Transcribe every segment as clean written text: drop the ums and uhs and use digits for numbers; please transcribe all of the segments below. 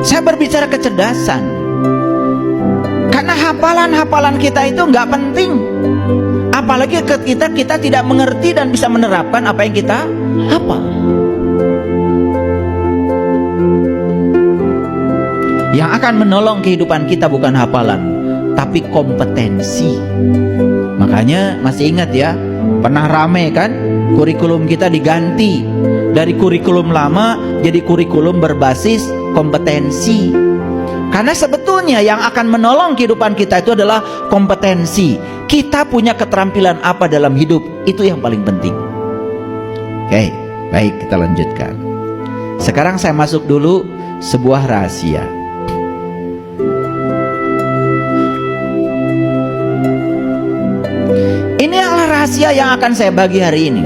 Saya berbicara kecerdasan. Karena hafalan-hafalan kita itu nggak penting. Apalagi kita tidak mengerti dan bisa menerapkan apa yang kita hafal. Yang akan menolong kehidupan kita bukan hafalan, tapi kompetensi. Makanya masih ingat ya, pernah rame kan, kurikulum kita diganti dari kurikulum lama jadi kurikulum berbasis kompetensi. Karena sebetulnya yang akan menolong kehidupan kita itu adalah kompetensi. Kita punya keterampilan apa dalam hidup, itu yang paling penting. Oke, baik, kita lanjutkan. Sekarang saya masuk dulu sebuah rahasia. Ini adalah rahasia yang akan saya bagi hari ini.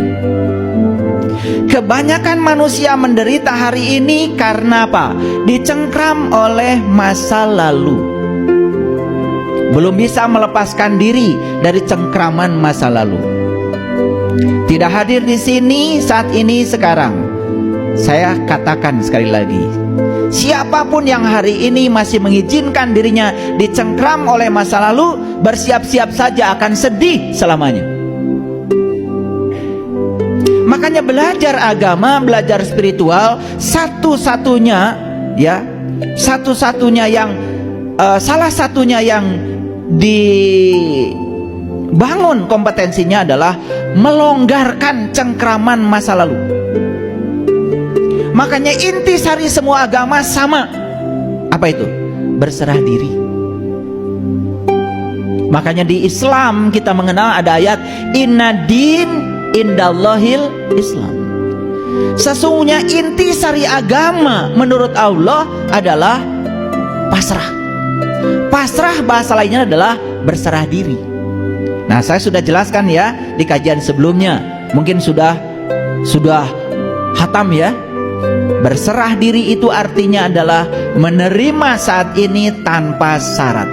Kebanyakan manusia menderita hari ini karena apa? Dicengkram oleh masa lalu. Belum bisa melepaskan diri dari cengkraman masa lalu. Tidak hadir di sini saat ini sekarang. Saya katakan sekali lagi, siapapun yang hari ini masih mengizinkan dirinya dicengkram oleh masa lalu, bersiap-siap saja akan sedih selamanya. Makanya belajar agama, belajar spiritual, salah satunya yang dibangun kompetensinya adalah melonggarkan cengkraman masa lalu. Makanya intisari semua agama sama. Apa itu? Berserah diri. Makanya di Islam kita mengenal ada ayat inna din indallahil Islam. Sesungguhnya intisari agama menurut Allah adalah pasrah. Pasrah bahasa lainnya adalah berserah diri. Nah, saya sudah jelaskan ya di kajian sebelumnya. Mungkin sudah hatam ya. Berserah diri itu artinya adalah menerima saat ini tanpa syarat.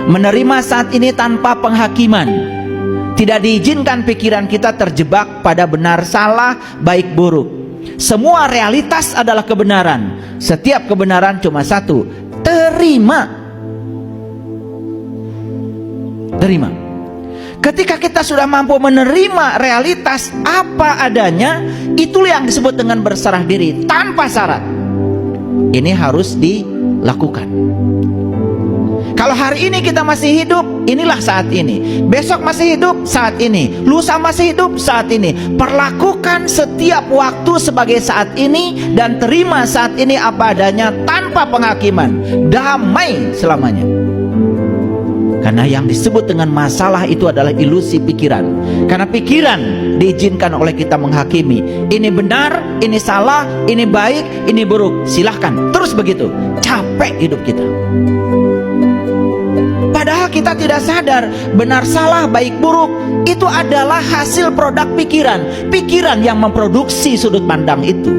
Menerima saat ini tanpa penghakiman. Tidak diizinkan pikiran kita terjebak pada benar salah, baik buruk. Semua realitas adalah kebenaran. Setiap kebenaran cuma satu, terima. Terima. Ketika kita sudah mampu menerima realitas apa adanya, itulah yang disebut dengan berserah diri tanpa syarat. Ini harus dilakukan. Kalau hari ini kita masih hidup, inilah saat ini. Besok masih hidup, saat ini. Lusa masih hidup, saat ini. Perlakukan setiap waktu sebagai saat ini dan terima saat ini apa adanya tanpa penghakiman. Damai selamanya. Karena yang disebut dengan masalah itu adalah ilusi pikiran. Karena pikiran diizinkan oleh kita menghakimi. Ini benar, ini salah, ini baik, ini buruk. Silahkan, terus begitu. Capek hidup kita. Padahal kita tidak sadar benar salah baik buruk itu adalah hasil produk pikiran. Pikiran yang memproduksi sudut pandang itu.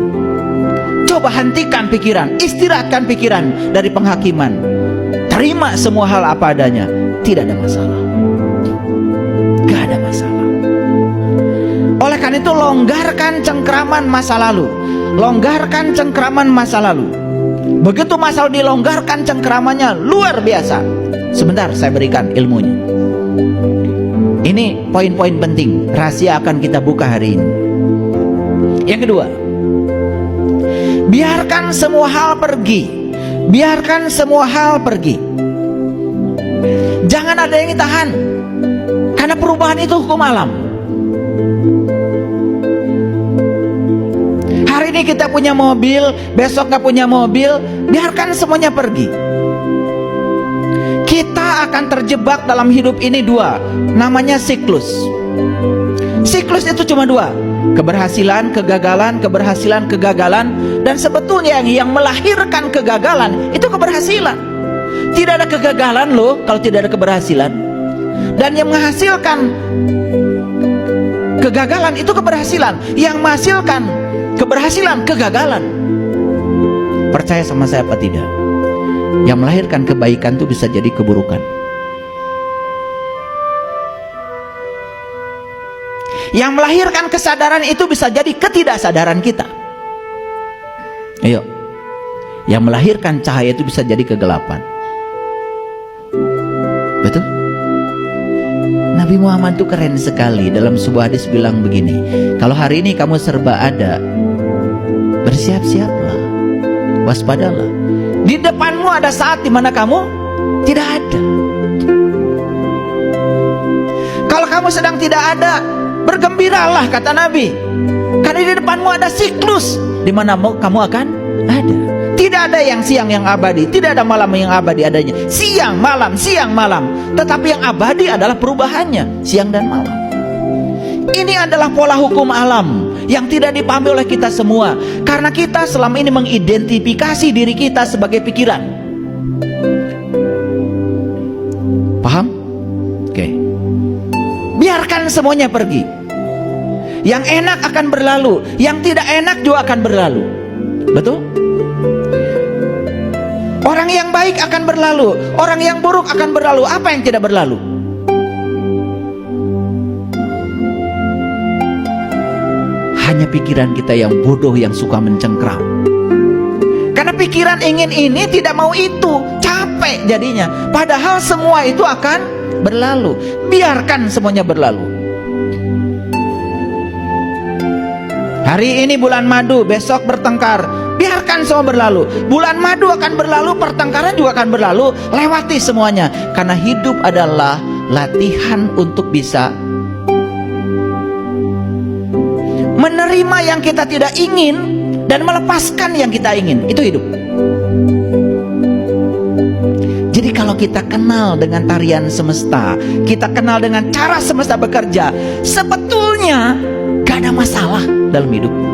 Coba hentikan pikiran, istirahatkan pikiran dari penghakiman. Terima semua hal apa adanya. Tidak ada masalah. Gak ada masalah. Oleh karena itu longgarkan cengkraman masa lalu. Longgarkan cengkraman masa lalu. Begitu masa lalu dilonggarkan cengkramannya luar biasa. Sebentar saya berikan ilmunya. Ini poin-poin penting. Rahasia akan kita buka hari ini. Yang kedua, biarkan semua hal pergi. Biarkan semua hal pergi. Jangan ada yang ditahan. Karena perubahan itu hukum alam. Hari ini kita punya mobil, besok gak punya mobil. Biarkan semuanya pergi. Kita akan terjebak dalam hidup ini dua. Namanya siklus. Siklus itu cuma dua. Keberhasilan, kegagalan, keberhasilan, kegagalan. Dan sebetulnya yang melahirkan kegagalan itu keberhasilan. Tidak ada kegagalan loh kalau tidak ada keberhasilan. Dan yang menghasilkan kegagalan itu keberhasilan. Yang menghasilkan keberhasilan, kegagalan. Percaya sama saya apa tidak? Yang melahirkan kebaikan itu bisa jadi keburukan. Yang melahirkan kesadaran itu bisa jadi ketidaksadaran kita. Ayo. Yang melahirkan cahaya itu bisa jadi kegelapan. Betul? Nabi Muhammad itu keren sekali. Dalam sebuah hadis bilang begini, kalau hari ini kamu serba ada, bersiap-siaplah, waspadalah. Di depanmu ada saat di mana kamu tidak ada. Kalau kamu sedang tidak ada, bergembiralah, kata Nabi, karena di depanmu ada siklus di mana kamu akan ada. Tidak ada yang siang yang abadi, tidak ada malam yang abadi adanya. Siang malam, siang malam. Tetapi yang abadi adalah perubahannya, siang dan malam. Ini adalah pola hukum alam yang tidak dipahami oleh kita semua, karena kita selama ini mengidentifikasi diri kita sebagai pikiran. Paham? Oke. Biarkan semuanya pergi. Yang enak akan berlalu, yang tidak enak juga akan berlalu. Betul? Orang yang baik akan berlalu, orang yang buruk akan berlalu. Apa yang tidak berlalu? Hanya pikiran kita yang bodoh yang suka mencengkram. Karena pikiran ingin ini, tidak mau itu, capek jadinya. Padahal semua itu akan berlalu. Biarkan semuanya berlalu. Hari ini bulan madu, besok bertengkar. Biarkan semua berlalu. Bulan madu akan berlalu, pertengkaran juga akan berlalu. Lewati semuanya. Karena hidup adalah latihan untuk bisa menerima yang kita tidak ingin dan melepaskan yang kita ingin. Itu hidup. Jadi kalau kita kenal dengan tarian semesta, kita kenal dengan cara semesta bekerja, sebetulnya gak ada masalah dalam hidup.